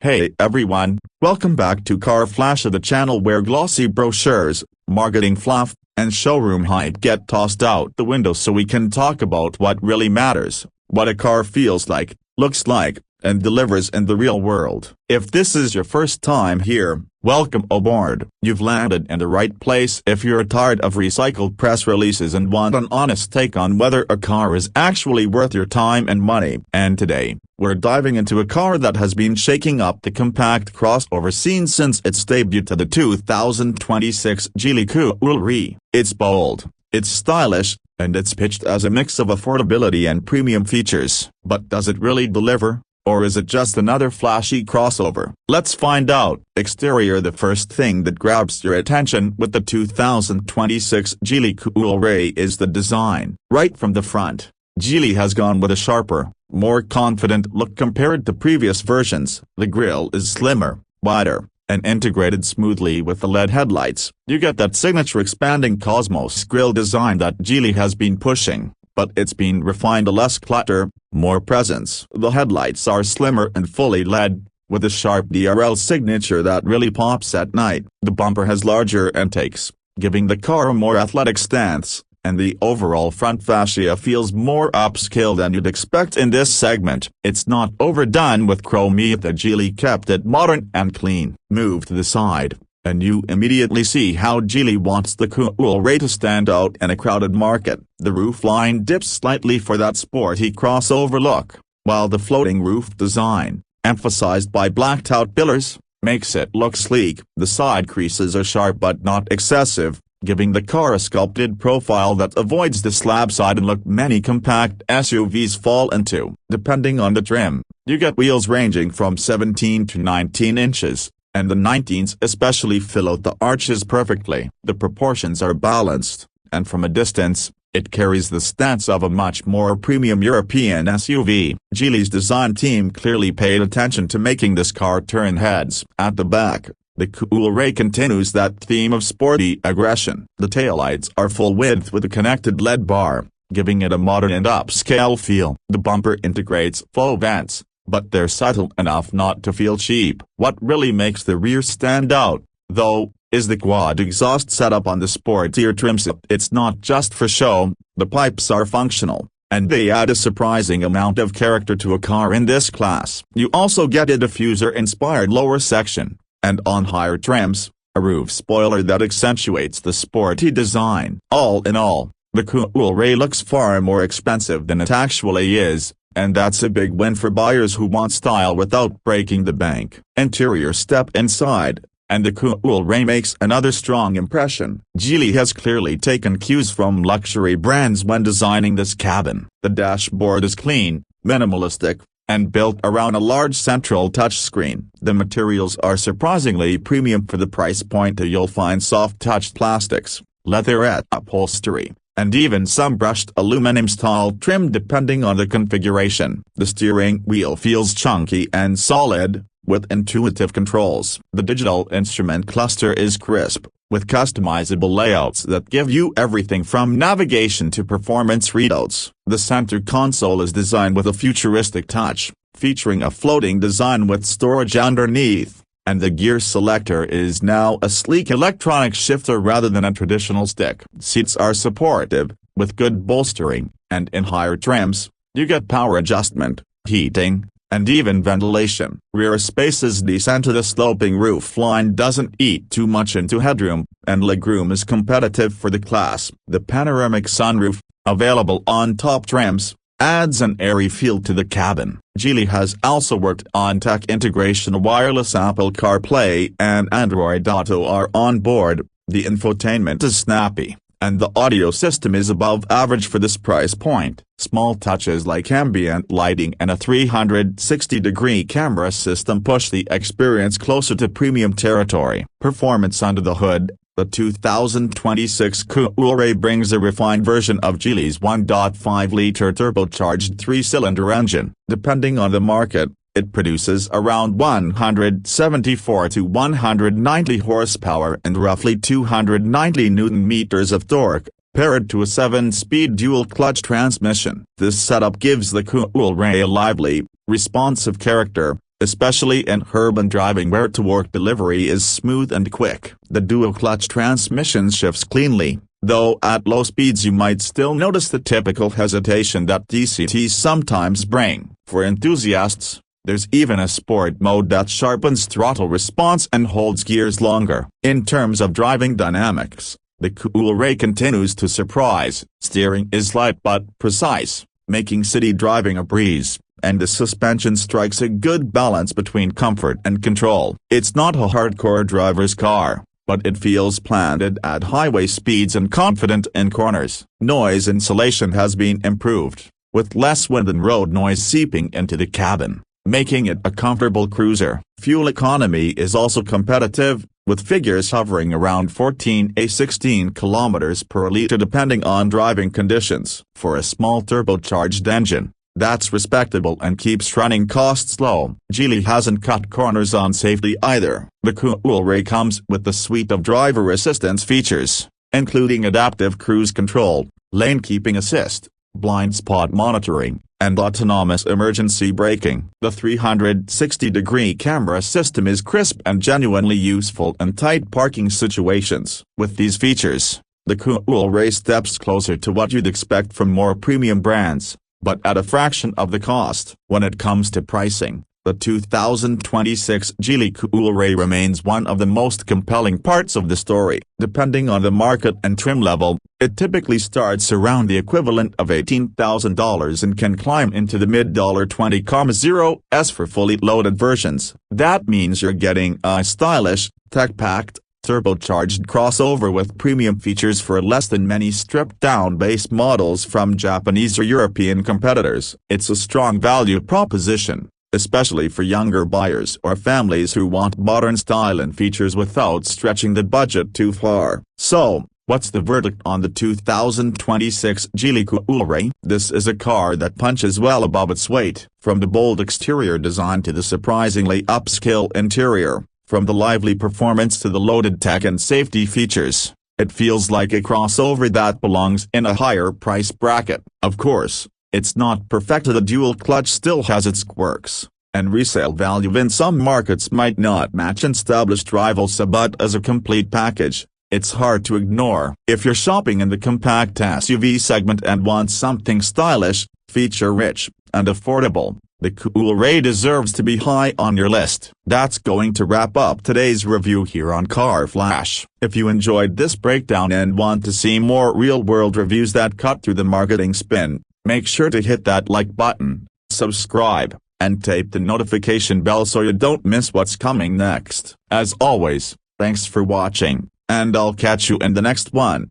Hey everyone, welcome back to Car Flash, the channel where glossy brochures, marketing fluff, and showroom hype get tossed out the window so we can talk about what really matters, what a car feels like, looks like, and delivers in the real world. If this is your first time here, welcome aboard. You've landed in the right place if you're tired of recycled press releases and want an honest take on whether a car is actually worth your time and money. And today, we're diving into a car that has been shaking up the compact crossover scene since its debut to the 2026 Geely Coolray. It's bold, it's stylish, and it's pitched as a mix of affordability and premium features. But does it really deliver? Or is it just another flashy crossover? Let's find out. Exterior. The first thing that grabs your attention with the 2026 Geely Coolray is the design. Right from the front, Geely has gone with a sharper, more confident look compared to previous versions. The grille is slimmer, wider, and integrated smoothly with the LED headlights. You get that signature expanding Cosmos grille design that Geely has been pushing, but it's been refined. Less clutter, more presence. The headlights are slimmer and fully LED, with a sharp DRL signature that really pops at night. The bumper has larger intakes, giving the car a more athletic stance, and the overall front fascia feels more upscale than you'd expect in this segment. It's not overdone with chrome. The Geely kept it modern and clean. Move to the side, and you immediately see how Geely wants the Coolray to stand out in a crowded market. The roofline dips slightly for that sporty crossover look, while the floating roof design, emphasized by blacked-out pillars, makes it look sleek. The side creases are sharp but not excessive, giving the car a sculpted profile that avoids the slab-side and look many compact SUVs fall into. Depending on the trim, you get wheels ranging from 17 to 19 inches. And the 19s especially fill out the arches perfectly. The proportions are balanced, and from a distance, it carries the stance of a much more premium European SUV. Geely's design team clearly paid attention to making this car turn heads. At the back, the Coolray continues that theme of sporty aggression. The taillights are full width with a connected LED bar, giving it a modern and upscale feel. The bumper integrates faux vents, but they're subtle enough not to feel cheap. What really makes the rear stand out, though, is the quad exhaust setup on the sportier trims. It's not just for show, the pipes are functional, and they add a surprising amount of character to a car in this class. You also get a diffuser-inspired lower section, and on higher trims, a roof spoiler that accentuates the sporty design. All in all, the Coolray looks far more expensive than it actually is, and that's a big win for buyers who want style without breaking the bank. Interior. Step inside, and the Coolray makes another strong impression. Geely has clearly taken cues from luxury brands when designing this cabin. The dashboard is clean, minimalistic, and built around a large central touchscreen. The materials are surprisingly premium for the price point. You'll find soft-touched plastics, leatherette upholstery, and even some brushed aluminum-style trim depending on the configuration. The steering wheel feels chunky and solid, with intuitive controls. The digital instrument cluster is crisp, with customizable layouts that give you everything from navigation to performance readouts. The center console is designed with a futuristic touch, featuring a floating design with storage underneath, and the gear selector is now a sleek electronic shifter rather than a traditional stick. Seats are supportive, with good bolstering, and in higher trims, you get power adjustment, heating, and even ventilation. Rear space is decent. The sloping roofline doesn't eat too much into headroom, and legroom is competitive for the class. The panoramic sunroof, available on top trims, adds an airy feel to the cabin. Geely has also worked on tech integration. Wireless Apple CarPlay and Android Auto are on board, the infotainment is snappy, and the audio system is above average for this price point. Small touches like ambient lighting and a 360-degree camera system push the experience closer to premium territory. Performance. Under the hood, the 2026 Coolray brings a refined version of Geely's 1.5-liter turbocharged 3-cylinder engine. Depending on the market, it produces around 174 to 190 horsepower and roughly 290 Nm of torque, paired to a 7-speed dual-clutch transmission. This setup gives the Coolray a lively, responsive character, especially in urban driving where to-work delivery is smooth and quick. The dual-clutch transmission shifts cleanly, though at low speeds you might still notice the typical hesitation that DCTs sometimes bring. For enthusiasts, there's even a sport mode that sharpens throttle response and holds gears longer. In terms of driving dynamics, the Coolray continues to surprise. Steering is light but precise, making city driving a breeze, and the suspension strikes a good balance between comfort and control. It's not a hardcore driver's car, but it feels planted at highway speeds and confident in corners. Noise insulation has been improved, with less wind and road noise seeping into the cabin, making it a comfortable cruiser. Fuel economy is also competitive, with figures hovering around 14–16 km per liter depending on driving conditions. For a small turbocharged engine, that's respectable and keeps running costs low. Geely hasn't cut corners on safety either. The Coolray comes with a suite of driver assistance features, including adaptive cruise control, lane keeping assist, blind spot monitoring, and autonomous emergency braking. The 360-degree camera system is crisp and genuinely useful in tight parking situations. With these features, the Coolray steps closer to what you'd expect from more premium brands, but at a fraction of the cost. When it comes to pricing, the 2026 Geely Coolray remains one of the most compelling parts of the story. Depending on the market and trim level, it typically starts around the equivalent of $18,000 and can climb into the mid-$20,000s for fully loaded versions. That means you're getting a stylish, tech-packed, turbocharged crossover with premium features for less than many stripped-down base models from Japanese or European competitors. It's a strong value proposition, especially for younger buyers or families who want modern style and features without stretching the budget too far. So, what's the verdict on the 2026 Geely Coolray? This is a car that punches well above its weight. From the bold exterior design to the surprisingly upscale interior, from the lively performance to the loaded tech and safety features, it feels like a crossover that belongs in a higher price bracket. Of course, it's not perfect. The dual clutch still has its quirks, and resale value in some markets might not match established rivals, but as a complete package, it's hard to ignore. If you're shopping in the compact SUV segment and want something stylish, feature-rich, and affordable, the Coolray deserves to be high on your list. That's going to wrap up today's review here on Car Flash. If you enjoyed this breakdown and want to see more real-world reviews that cut through the marketing spin, make sure to hit that like button, subscribe, and tape the notification bell so you don't miss what's coming next. As always, thanks for watching, and I'll catch you in the next one.